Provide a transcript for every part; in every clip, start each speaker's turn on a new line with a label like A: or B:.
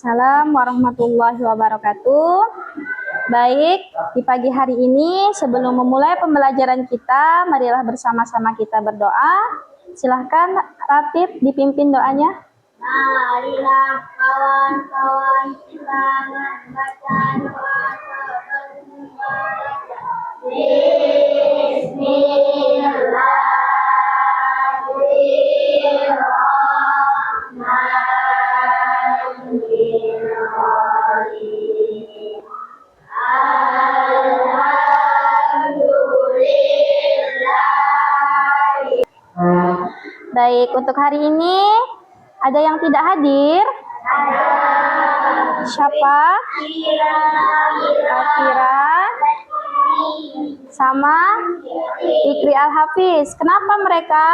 A: Waalaikumsalam warahmatullahi wabarakatuh. Baik, di pagi hari ini sebelum memulai pembelajaran kita, marilah bersama-sama kita berdoa. Silahkan Ratib dipimpin doanya.
B: Marilah kawan-kawan kita membaca doa sebelum membaca.
A: Baik, untuk hari ini ada yang tidak hadir? Siapa? Afira sama Fikri Al-Hafiz. Kenapa mereka?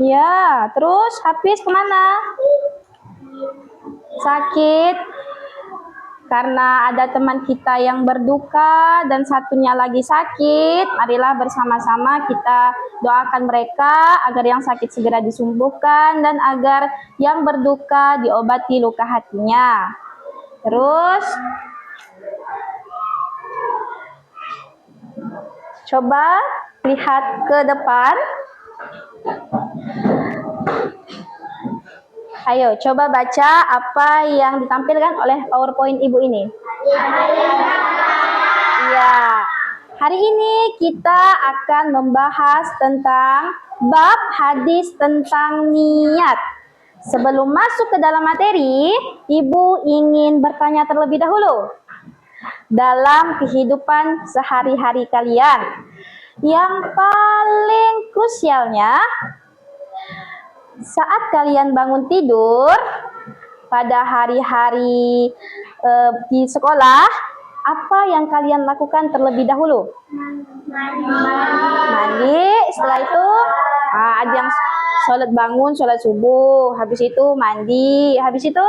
A: Ya, terus Hafiz kemana? Sakit. Karena ada teman kita yang berduka dan satunya lagi sakit, marilah bersama-sama kita doakan mereka agar yang sakit segera disembuhkan dan agar yang berduka diobati luka hatinya. Terus, coba lihat ke depan. Ayo, coba baca apa yang ditampilkan oleh PowerPoint Ibu ini. Ya, hari ini kita akan membahas tentang bab hadis tentang niat. Sebelum masuk ke dalam materi, Ibu ingin bertanya terlebih dahulu. Dalam kehidupan sehari-hari kalian, yang paling krusialnya, saat kalian bangun tidur pada hari-hari di sekolah, apa yang kalian lakukan terlebih dahulu? Mandi. Setelah itu ada yang sholat bangun, sholat subuh. Habis itu mandi. Habis itu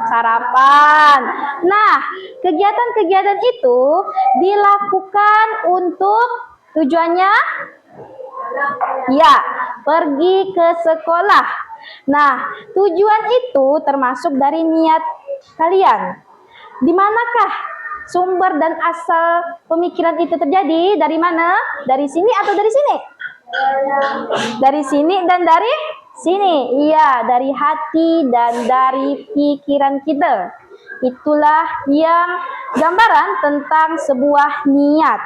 A: sarapan. Nah, kegiatan-kegiatan itu dilakukan untuk tujuannya? Ya, pergi ke sekolah. Nah, tujuan itu termasuk dari niat kalian. Di manakah sumber dan asal pemikiran itu terjadi? Dari mana? Dari sini atau dari sini? Dari sini dan dari sini. Iya, dari hati dan dari pikiran kita. Itulah yang gambaran tentang sebuah niat.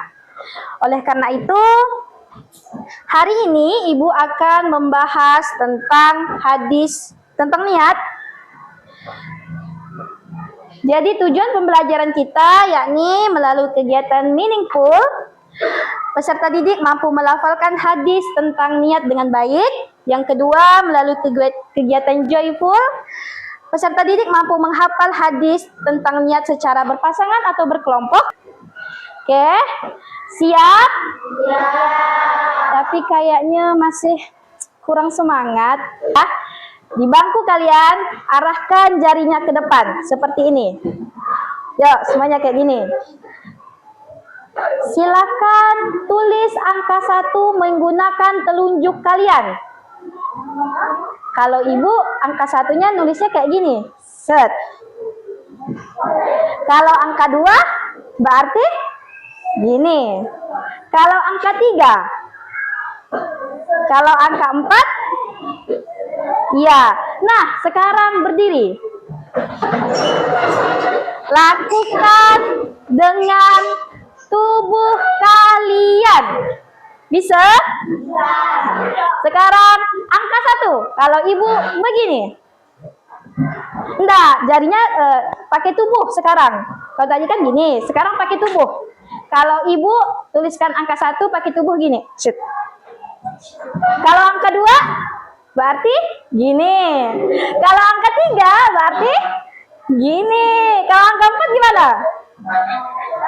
A: Oleh karena itu, hari ini Ibu akan membahas tentang hadis tentang niat. Jadi tujuan pembelajaran kita yakni melalui kegiatan meaningful, peserta didik mampu melafalkan hadis tentang niat dengan baik. Yang kedua, melalui kegiatan joyful, peserta didik mampu menghafal hadis tentang niat secara berpasangan atau berkelompok. Oke, siap? Ya. Tapi kayaknya masih kurang semangat. Di bangku kalian, arahkan jarinya ke depan, seperti ini. Yuk, semuanya kayak gini. Silakan tulis angka 1 menggunakan telunjuk kalian. Kalau Ibu, angka 1-nya nulisnya kayak gini. Set. Kalau angka 2, berarti gini. Kalau angka 3, kalau angka 4, ya. Nah, sekarang berdiri. Lakukan dengan tubuh kalian. Bisa? Sekarang angka 1. Kalau Ibu begini. Enggak, jarinya pakai tubuh sekarang. Kalau tadi kan gini, sekarang pakai tubuh. Kalau Ibu tuliskan angka 1 pakai tubuh gini. Shoot. Kalau angka 2 berarti gini. Kalau angka 3 berarti gini. Kalau angka 4 gimana?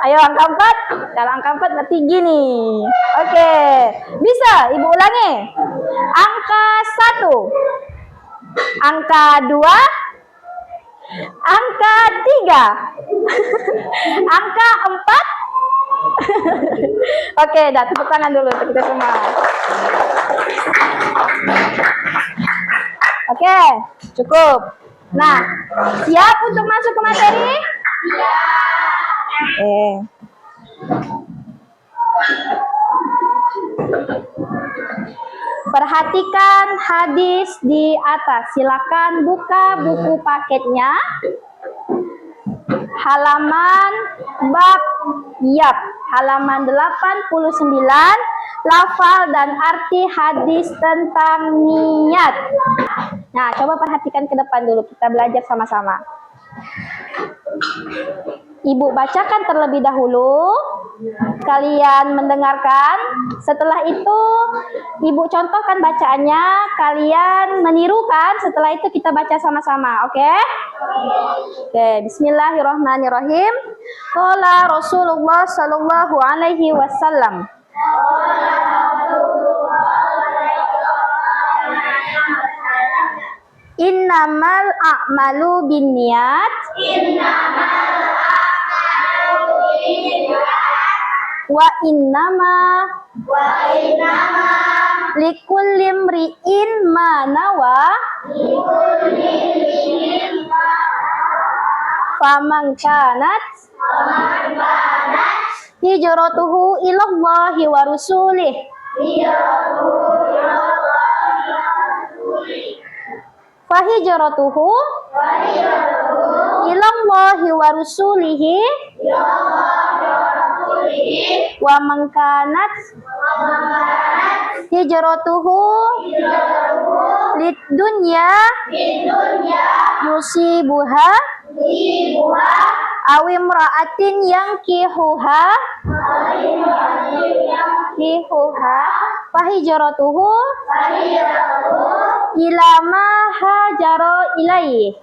A: Ayo angka 4. Kalau angka 4 berarti gini. Oke. Bisa Ibu ulangi. Angka 1. Angka 2. Angka 3. Angka 4. Oke, dah tepuk tangan dulu untuk kita semua. Oke. Oke, cukup. Nah, siap untuk masuk ke materi? Oke. Perhatikan hadis di atas. Silakan buka buku paketnya. Halaman bab yap, halaman 89, lafal dan arti hadis tentang niat. Nah, coba perhatikan ke depan dulu, kita belajar sama-sama. Ibu bacakan terlebih dahulu, kalian mendengarkan. Setelah itu Ibu contohkan bacaannya, kalian menirukan. Setelah itu kita baca sama-sama, oke? Oke, bismillahirrahmanirrahim. Qala Rasulullah sallallahu alaihi wasallam. Innamal a'malu binniyat. Wa innama likulli imri'in ma nawa. Faman kanat hijratuhu ilallahi wa rasulih. Fahijratuhu ilallahi wa rasulihi wa man kanat hijratuhu lid dunya yusibuha awim ra'atin yankihuha fahijratuhu ila ma hajaro ilaihi.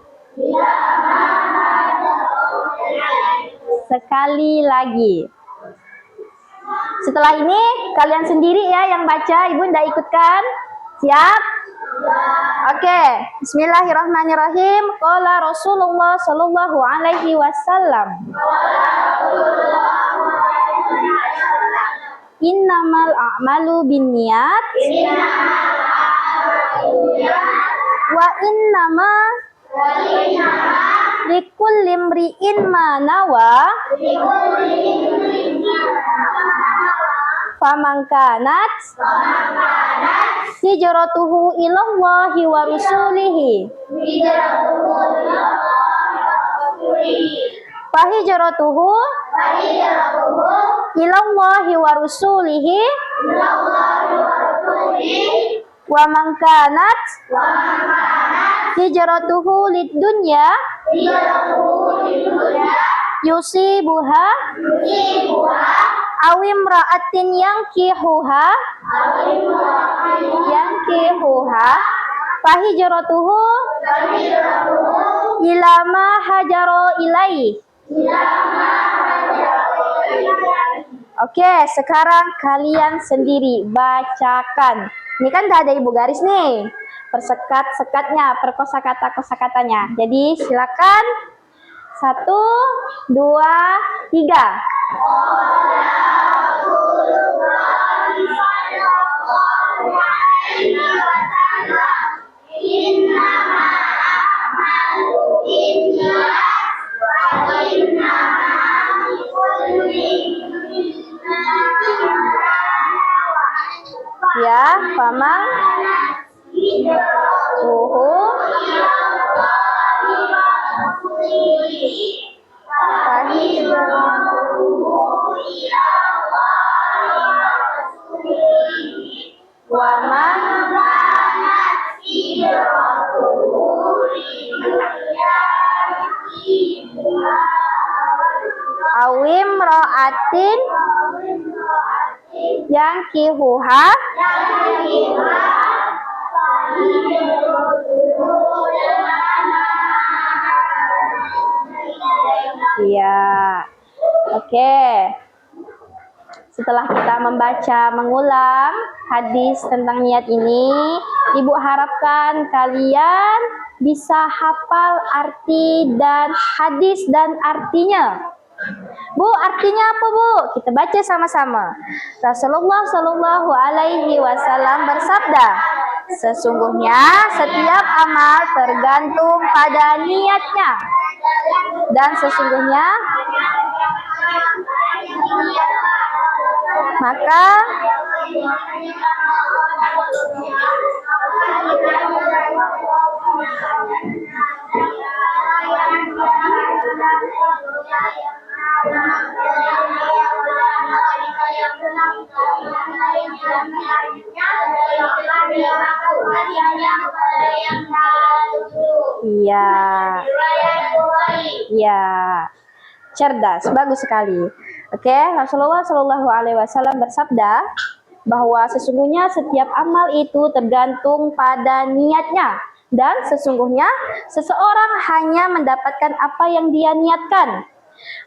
A: Sekali lagi. Setelah ini kalian sendiri ya yang baca, Ibu ndak ikutkan. Siap? Oke, bismillahirrahmanirrahim. Qala Rasulullah sallallahu alaihi wasallam. Innamal a'malu binniyat. Wa innama likulli imri'in ma nawa. Faman kanat hijratuhu ilallahi wa rasulihi fahijratuhu ilallahi wa rasulihi wa man kanat hijratuhu lid dunya yusibuha awim ra'atin yankihuha fahijratuhu ila ma hajaro ilaihi. Oke, sekarang kalian sendiri bacakan. Ini kan udah ada Ibu garis nih, persekat-sekatnya, perkosakata-kosakatanya. Jadi silakan 1, 2, 3. Ya, paman. Waman awim ro'atin yang kihuha ya. Oke. Setelah kita membaca mengulang hadis tentang niat ini, Ibu harapkan kalian bisa hafal arti dan hadis dan artinya. Bu, artinya apa, Bu? Kita baca sama-sama. Rasulullah Shallallahu alaihi wasallam bersabda, Sesungguhnya setiap amal tergantung pada niatnya. Dan sesungguhnya maka iya, iya, cerdas, bagus sekali. Oke, Rasulullah Shallallahu Alaihi Wasallam bersabda bahwa sesungguhnya setiap amal itu tergantung pada niatnya, dan sesungguhnya seseorang hanya mendapatkan apa yang dia niatkan.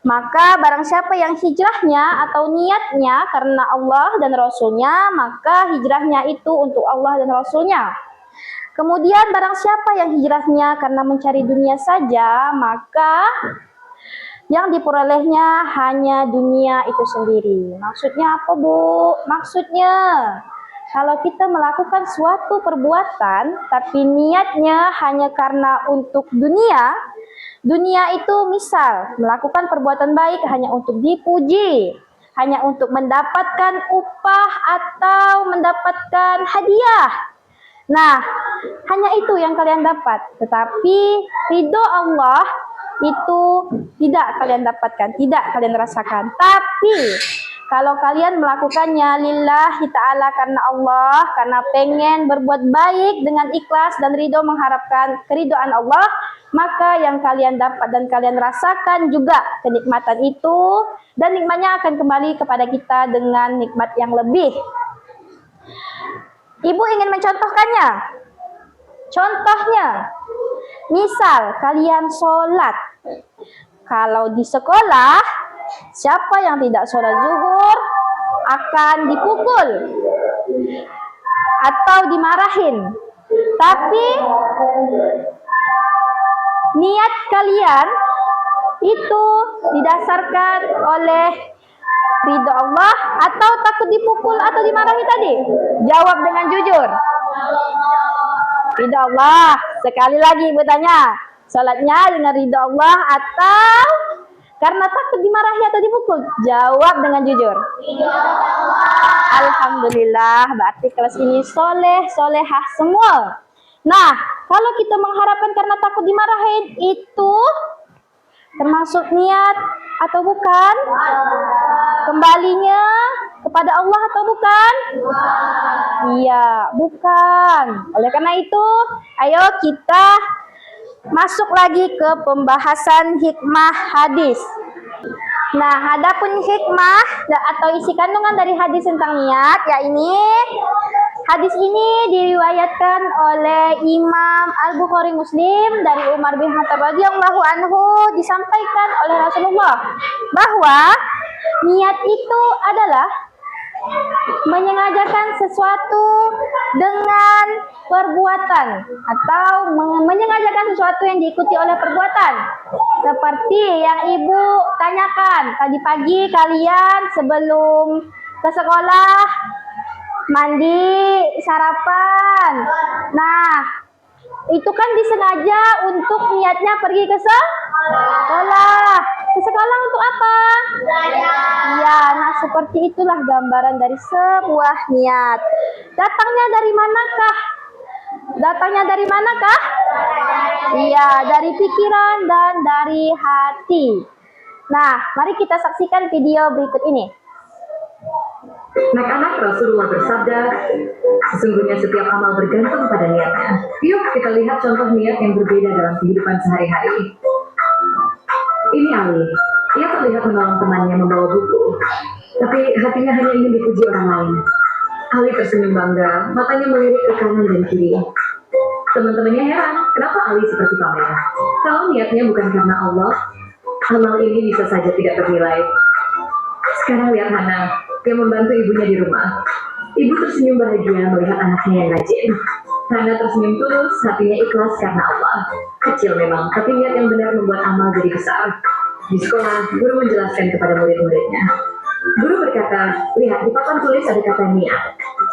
A: Maka barang siapa yang hijrahnya atau niatnya karena Allah dan Rasulnya, maka hijrahnya itu untuk Allah dan Rasulnya. Kemudian barang siapa yang hijrahnya karena mencari dunia saja, maka yang diperolehnya hanya dunia itu sendiri. Maksudnya apa, Bu? Maksudnya kalau kita melakukan suatu perbuatan tapi niatnya hanya karena untuk dunia, dunia itu misal melakukan perbuatan baik hanya untuk dipuji, hanya untuk mendapatkan upah atau mendapatkan hadiah. Nah, hanya itu yang kalian dapat. Tetapi ridho Allah itu tidak kalian dapatkan, tidak kalian rasakan. Tapi kalau kalian melakukannya lillahi ta'ala karena Allah, karena pengen berbuat baik dengan ikhlas dan ridho mengharapkan keridhaan Allah, maka yang kalian dapat dan kalian rasakan juga kenikmatan itu, dan nikmatnya akan kembali kepada kita dengan nikmat yang lebih. Ibu ingin mencontohkannya. Contohnya, misal kalian sholat. Kalau di sekolah, siapa yang tidak sholat zuhur akan dipukul atau dimarahin. Tapi niat kalian itu didasarkan oleh ridho Allah atau takut dipukul atau dimarahi tadi? Jawab dengan jujur. Ridho Allah. Sekali lagi ibu tanya, salatnya dengan ridho Allah atau karena takut dimarahi atau dipukul? Jawab dengan jujur. Alhamdulillah, berarti kelas ini solehah semua. Nah, kalau kita mengharapkan karena takut dimarahin, itu termasuk niat atau bukan? Kembalinya kepada Allah atau bukan? Iya, bukan. Oleh karena itu, ayo kita masuk lagi ke pembahasan hikmah hadis. Nah, adapun hikmah atau isi kandungan dari hadis tentang niat, hadis ini diriwayatkan oleh Imam Al-Bukhari Muslim dari Umar bin Khattab radhiyallahu anhu, disampaikan oleh Rasulullah bahwa niat itu adalah menyengajakan sesuatu dengan perbuatan atau menyengajakan sesuatu yang diikuti oleh perbuatan. Seperti yang ibu tanyakan tadi pagi, kalian sebelum ke sekolah mandi, sarapan. Nah, itu kan disengaja untuk niatnya pergi ke sekolah. Ke sekolah untuk apa? Ya, nah seperti itulah gambaran dari sebuah niat. Datangnya dari manakah? Datangnya dari manakah? Iya, dari pikiran dan dari hati. Nah, mari kita saksikan video berikut ini.
C: Anak-anak, Rasulullah bersabda, sesungguhnya setiap amal bergantung pada niatnya. Yuk kita lihat contoh niat yang berbeda dalam kehidupan sehari-hari. Ini Ali. Ia terlihat menolong temannya membawa buku, tapi hatinya hanya ingin dipuji orang lain. Ali tersenyum bangga, matanya melirik ke kanan dan kiri. Teman-temannya heran, kenapa Ali seperti pamer? Kalau niatnya bukan karena Allah, amal ini bisa saja tidak bernilai. Sekarang lihat Hana, yang membantu ibunya di rumah. Ibu tersenyum bahagia melihat anaknya yang rajin. Hana tersenyum tulus, hatinya ikhlas karena Allah. Kecil memang, tapi niat yang benar membuat amal jadi besar. Di sekolah, guru menjelaskan kepada murid-muridnya. Guru berkata, lihat di papan tulis ada kata niat.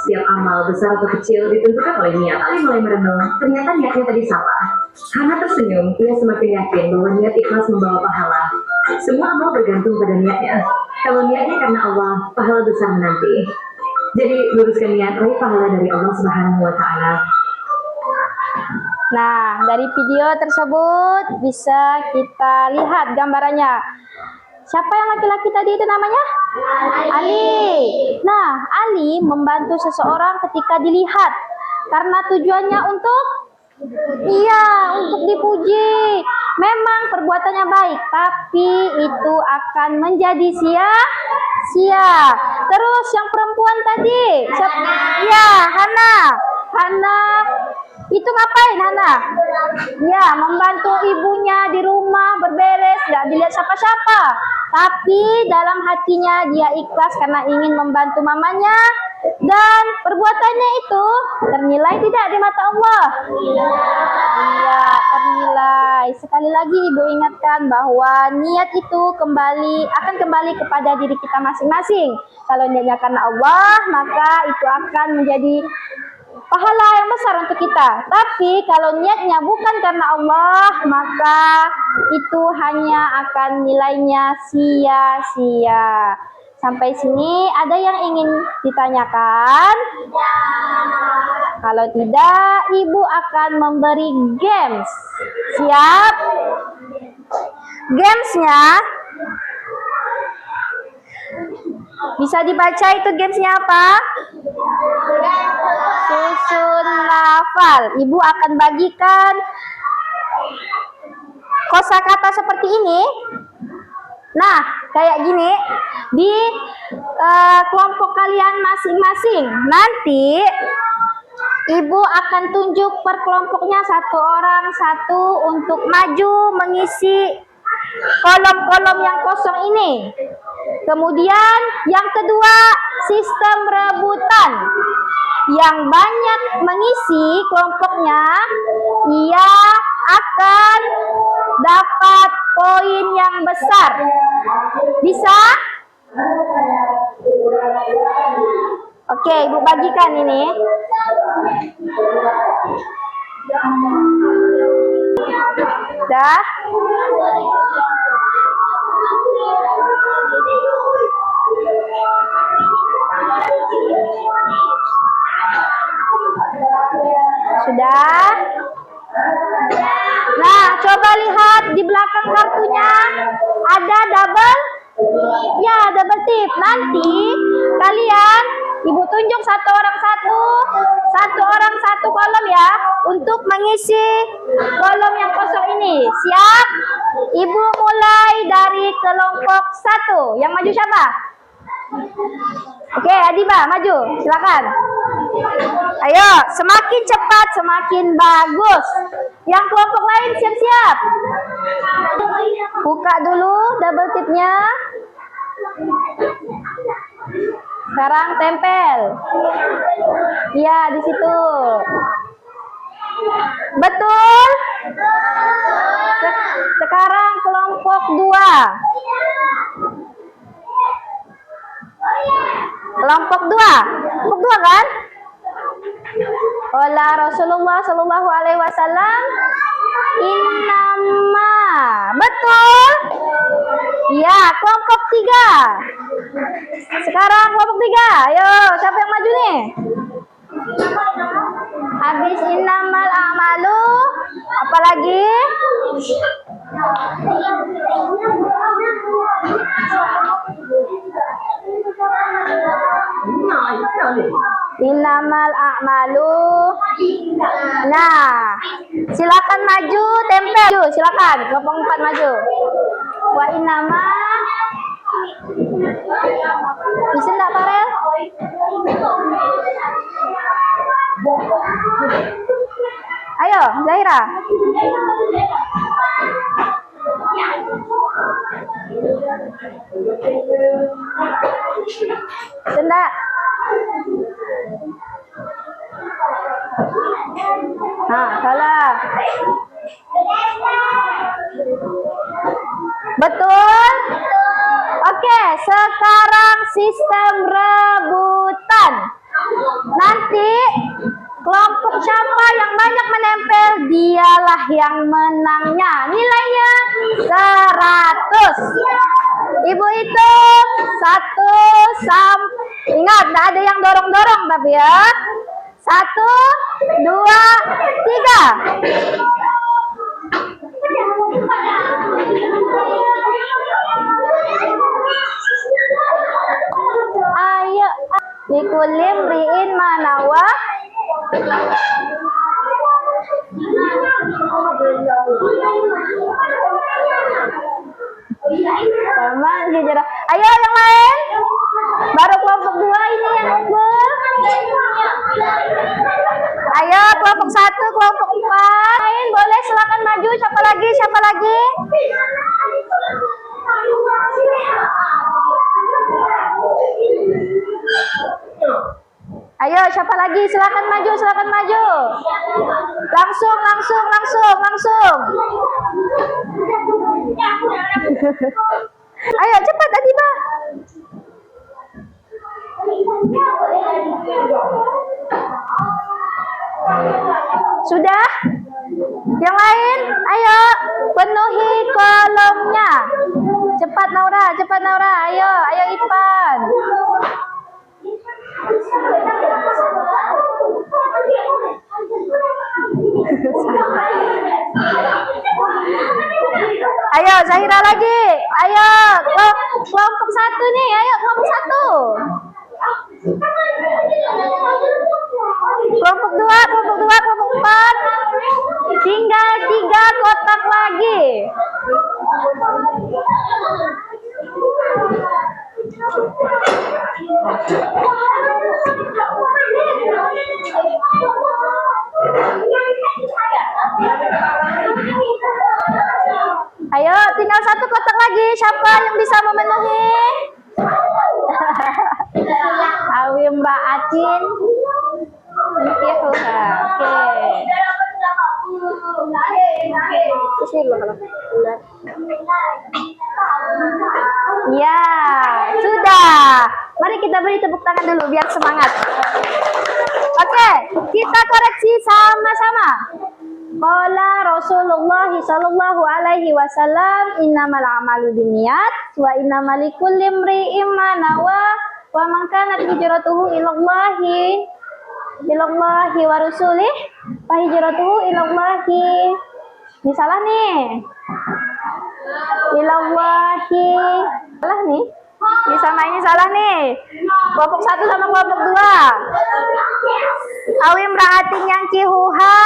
C: Setiap amal besar atau kecil ditentukan oleh niat. Ali mulai merenung, ternyata niatnya tadi salah. Hana tersenyum, ia semakin yakin bahwa niat ikhlas membawa pahala. Semua amal bergantung pada niatnya. Kalau niatnya karena Allah, pahala besar menanti. Jadi luruskan niat, raih pahala dari Allah Subhanahu wa Ta'ala.
A: Nah, dari video tersebut bisa kita lihat gambarannya. Siapa yang laki-laki tadi itu namanya? Ali. Nah, Ali membantu seseorang ketika dilihat karena tujuannya untuk dipuji. Memang perbuatannya baik, tapi itu akan menjadi sia-sia. Terus yang perempuan tadi, Hana. Hana itu ngapain Hana? Ya, membantu ibunya di rumah berberes, nggak dilihat siapa-siapa. Tapi dalam hatinya dia ikhlas karena ingin membantu mamanya, dan perbuatannya itu ternilai tidak di mata Allah? Iya, ternilai. Sekali lagi ibu ingatkan bahwa niat itu akan kembali kepada diri kita masing-masing. Kalau niatnya karena Allah, maka itu akan menjadi pahala yang besar untuk kita. Tapi kalau niatnya bukan karena Allah, maka itu hanya akan nilainya sia-sia. Sampai sini ada yang ingin ditanyakan? Kalau tidak, ibu akan memberi games. Siap? Gamesnya bisa dibaca, itu gamesnya apa? Susun lafal. Ibu akan bagikan kosakata seperti ini. Nah, kayak gini di kelompok kalian masing-masing. Nanti ibu akan tunjuk per kelompoknya satu orang satu untuk maju mengisi kolom-kolom yang kosong ini. Kemudian yang kedua, sistem rebutan. Yang banyak mengisi kelompoknya, ia akan dapat poin yang besar. Bisa? Oke, ibu bagikan ini. Dah? Sudah? Nah, coba lihat di belakang kartunya ada double. Ya, double tip. Nanti kalian ibu tunjuk satu orang satu kolom ya, untuk mengisi kolom yang kosong ini. Siap? Ibu mulai dari kelompok 1. Yang maju siapa? Oke, Adiba, maju. Silakan. Ayo, semakin cepat semakin bagus. Yang kelompok lain siap-siap. Buka dulu double tipnya. Sekarang tempel. Iya, di situ. Betul? Sekarang kelompok 2. Kelompok 2. Kelompok 2 kan? Qala Rasulullah sallallahu alaihi wasallam, innama. Betul? Ya, kelompok 3. Sekarang kelompok 3. Ayo, siapa yang maju nih? Habis innamal a'malu, apalagi? Innamal a'malu. Nah, silakan maju, tempel. Silakan, kelompok 4 maju. Wa innama. Bisa enggak, Farel? Ayo, Zaira. Enggak. Nah, salah. Betul? Oke, sekarang sistem rebutan. Nanti kelompok siapa yang banyak menempel, dialah yang menangnya. Nilainya 100. Ibu hitung 1 sampai, ingat, tidak ada yang dorong-dorong tapi ya. 1, 2, 3. Ayo, likulim riin manawa. Teman sejarah. Ayo yang lain. Baru kelompok 2 ini yang unggul. Ayo kelompok 1, kelompok 4. Lain boleh silakan maju. Siapa lagi? Siapa lagi? Ayo siapa lagi? Silakan maju, silakan maju. Langsung. Ayo cepat Adiba. Sudah? Yang lain? Ayo penuhi kolomnya. Cepat Naura. Ayo Ipan. Ayo Zahira lagi. Ayo kelompok 1 nih. Ayo kelompok 1. Kelompok 2, kelompok 4. Tinggal 3 kotak lagi. Ayo tinggal 1 kotak lagi. Siapa yang bisa memenuhi? Awim Ra'atin. Oke. Ya, sudah. Mari kita beri tepuk tangan dulu biar semangat. Oke, kita koreksi sama-sama. Qala Rasulullah sallallahu alaihi wasallam, innamal a'malu binniyat wa innamal likulli imri'in ma nawa wa man kanat hijratuhu ilallahi wa rasulih fa hijratuhu ilallahi. Ini salah nih. Ilallahi. Salah nih. Ini sama ini salah nih. Kelompok 1 sama kelompok 2. Awim ra'atin yang kihuha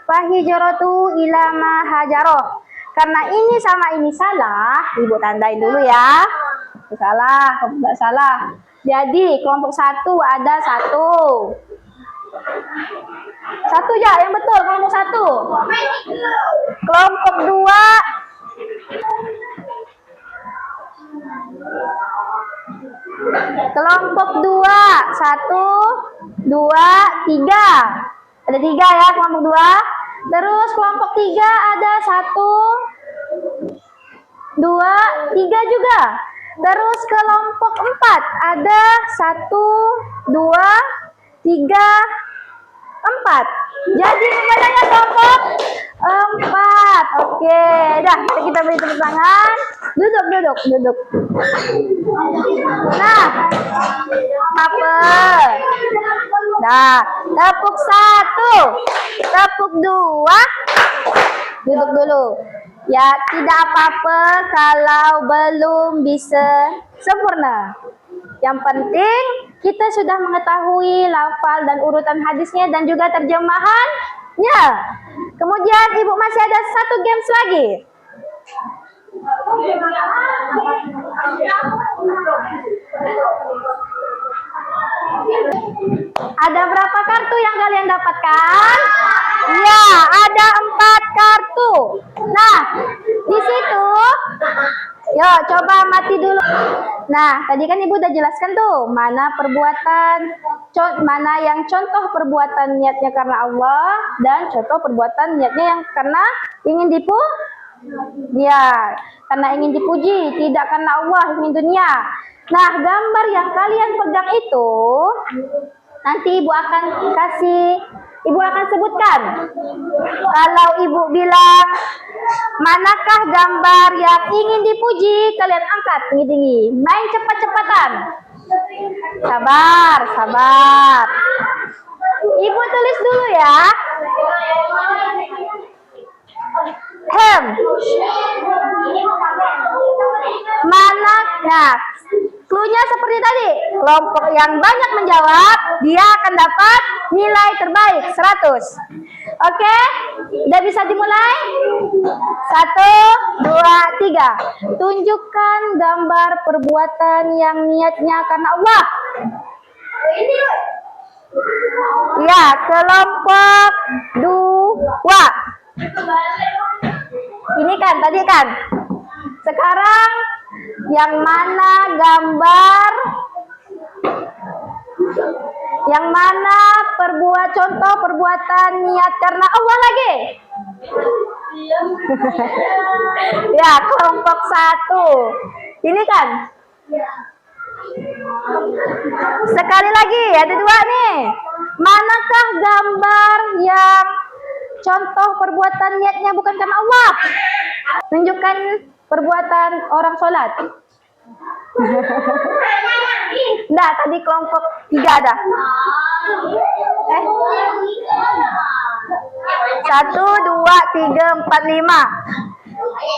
A: fahijratu ila ma hajaroh. Karena ini sama ini salah, Ibu tandain dulu ya. Salah, enggak salah. Jadi kelompok 1 ada 1. 1 ya, yang betul kelompok 1. Kelompok 2 kelompok 2 1, 2, 3. Ada 3 ya kelompok 2. Terus kelompok 3 ada 1, 2, 3 juga. Terus kelompok 4 ada 1, 2, 3, 4. Jadi sebenarnya kelompok 4. Oke, dah kita beri tepuk tangan. Duduk. Nah, apa? Nah, tepuk 1, tepuk 2. Duduk dulu. Ya, tidak apa-apa kalau belum bisa sempurna. Yang penting kita sudah mengetahui lafal dan urutan hadisnya dan juga terjemahannya. Kemudian Ibu masih ada 1 games lagi. Ada berapa kartu yang kalian dapatkan? Ya, ada 4 kartu. Nah, di situ, yo coba mati dulu. Nah, tadi kan Ibu udah jelaskan tuh mana perbuatan, mana yang contoh perbuatan niatnya karena Allah dan contoh perbuatan niatnya yang karena ingin karena ingin dipuji, tidak karena Allah, ingin dunia. Nah, gambar yang kalian pegang itu nanti ibu akan sebutkan. Kalau ibu bilang manakah gambar yang ingin dipuji, kalian angkat tinggi-tinggi. Main cepat-cepatan. Sabar, sabar. Ibu tulis dulu ya. Mana? Nah, cluenya seperti tadi. Kelompok yang banyak menjawab, dia akan dapat nilai terbaik 100. Oke? Udah bisa dimulai? 1, 2, 3. Tunjukkan gambar perbuatan yang niatnya karena Allah. Ya, kelompok 2. Ini kan tadi kan. Sekarang yang mana gambar? Yang mana contoh perbuatan niat karena Allah lagi? Ya, kelompok 1. Ini kan. Sekali lagi, ada 2 nih. Manakah gambar yang contoh perbuatan niatnya bukan karena Allah? Tunjukkan perbuatan orang sholat. Nah, tadi kelompok 3 ada. 1, 2, 3, 4, 5.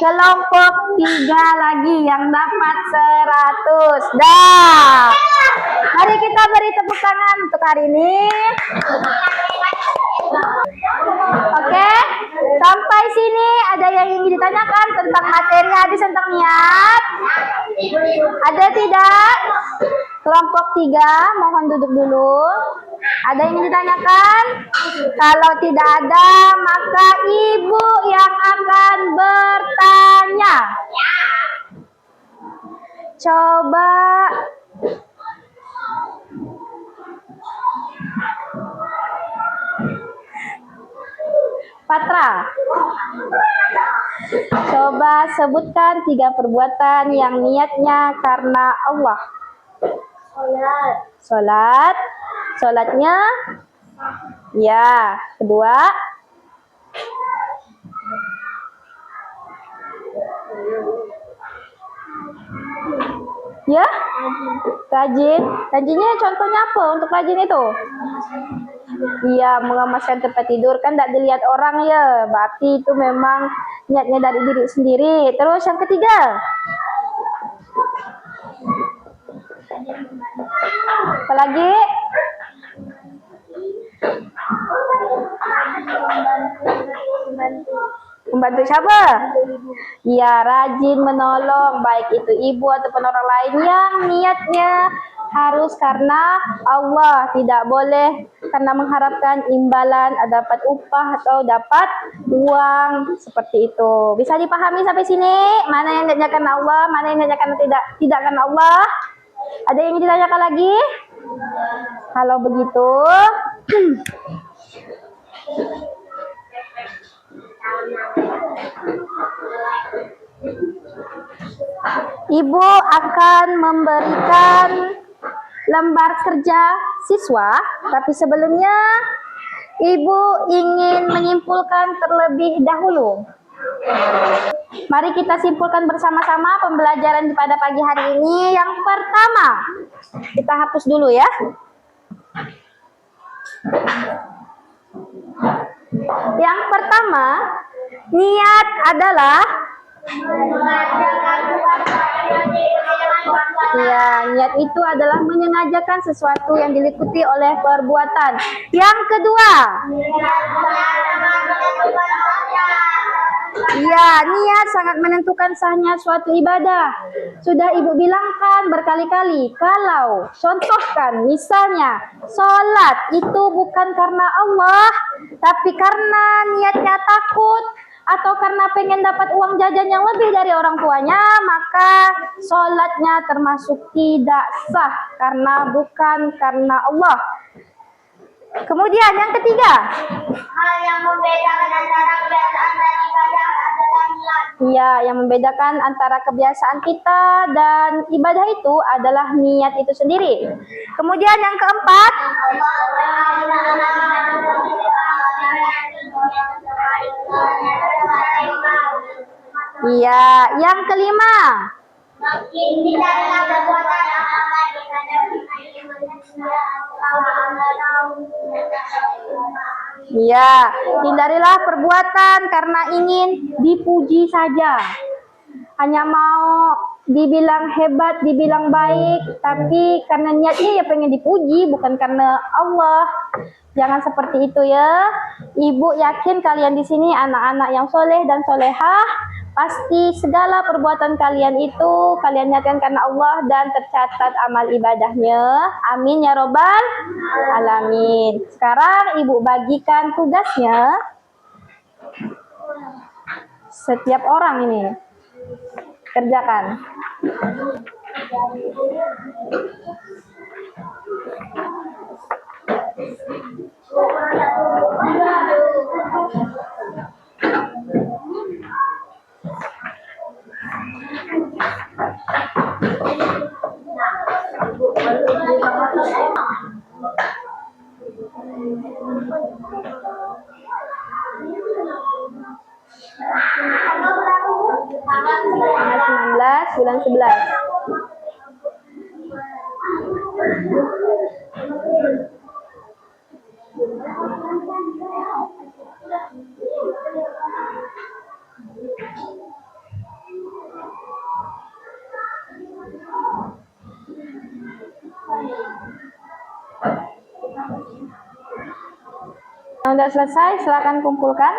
A: Kelompok 3 lagi yang dapat 100. Dah. Mari kita beri tepuk tangan untuk hari ini. Oke, sampai sini ada yang ingin ditanyakan tentang materi hadis tentang niat? Ada tidak? Kelompok 3, mohon duduk dulu. Ada yang ingin ditanyakan? Kalau tidak ada, maka ibu yang akan bertanya. Coba Patra, coba sebutkan 3 perbuatan yang niatnya karena Allah. Sholat. Sholatnya? Ya. Kedua? Ya? Rajin. Rajinnya contohnya apa untuk rajin itu? Iya, mengemaskan tempat tidur. Kan tidak dilihat orang ya. Berarti itu memang niatnya dari diri sendiri. Terus yang ketiga? Apalagi? Membantu siapa? Ya, rajin menolong, baik itu ibu ataupun orang lain yang niatnya harus karena Allah, tidak boleh karena mengharapkan imbalan, dapat upah atau dapat uang seperti itu. Bisa dipahami sampai sini? Mana yang niatnya karena Allah, mana yang niatnya karena tidak karena Allah? Ada yang ingin ditanyakan lagi? Kalau begitu, Ibu akan memberikan lembar kerja siswa, tapi sebelumnya Ibu ingin menyimpulkan terlebih dahulu. Mari kita simpulkan bersama-sama pembelajaran pada pagi hari ini. Yang pertama, kita hapus dulu ya. Yang pertama, niat adalah ya, niat itu adalah menyengajakan sesuatu yang diliputi oleh perbuatan. Yang kedua, ya, niat sangat menentukan sahnya suatu ibadah. Sudah Ibu bilangkan berkali-kali, kalau contohkan misalnya sholat itu bukan karena Allah, tapi karena niatnya takut atau karena pengen dapat uang jajan yang lebih dari orang tuanya, maka sholatnya termasuk tidak sah karena bukan karena Allah. Kemudian yang ketiga,
B: hal yang membedakan antara kebiasaan dan ibadah adalah
A: Iya, yang membedakan antara kebiasaan kita dan ibadah itu adalah niat itu sendiri. Kemudian yang keempat, iya, yang kelima, iya, hindarilah perbuatan karena ingin dipuji saja. Hanya mau dibilang hebat, dibilang baik, tapi karena niatnya ya pengen dipuji, bukan karena Allah. Jangan seperti itu ya. Ibu yakin kalian di sini anak-anak yang soleh dan solehah. Pasti segala perbuatan kalian itu kalian niatkan karena Allah dan tercatat amal ibadahnya. Amin ya robbal alamin. Sekarang ibu bagikan tugasnya. Setiap orang ini kerjakan. Tanggal 19 bulan 11. Yang sudah selesai, silakan kumpulkan.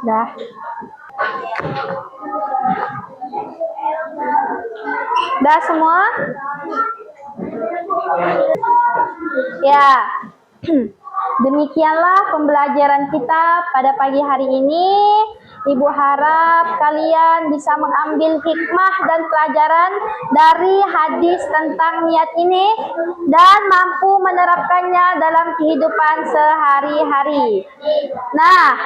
A: Dah. Dah semua? Ya. Demikianlah pembelajaran kita pada pagi hari ini. Ibu harap kalian bisa mengambil hikmah dan pelajaran dari hadis tentang niat ini dan mampu menerapkannya dalam kehidupan sehari-hari. Nah,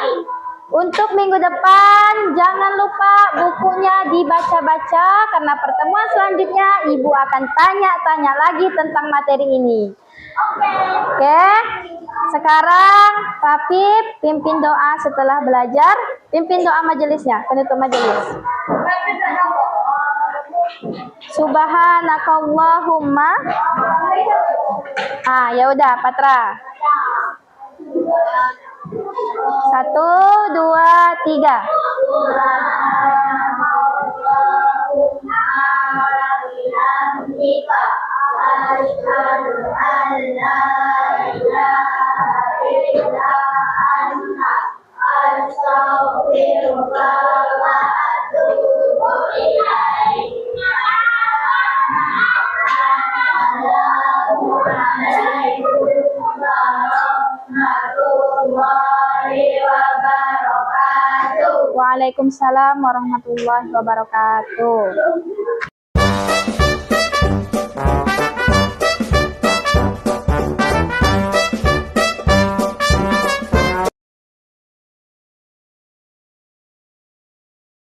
A: untuk minggu depan jangan lupa bukunya dibaca-baca karena pertemuan selanjutnya ibu akan tanya-tanya lagi tentang materi ini. Oke. Sekarang Papip pimpin doa setelah belajar. Pimpin doa majelisnya, penutup majelis. Subhanakallahumma. Ya udah, Patra. 1, 2, 3. Waalaikumsalam warahmatullahi wabarakatuh.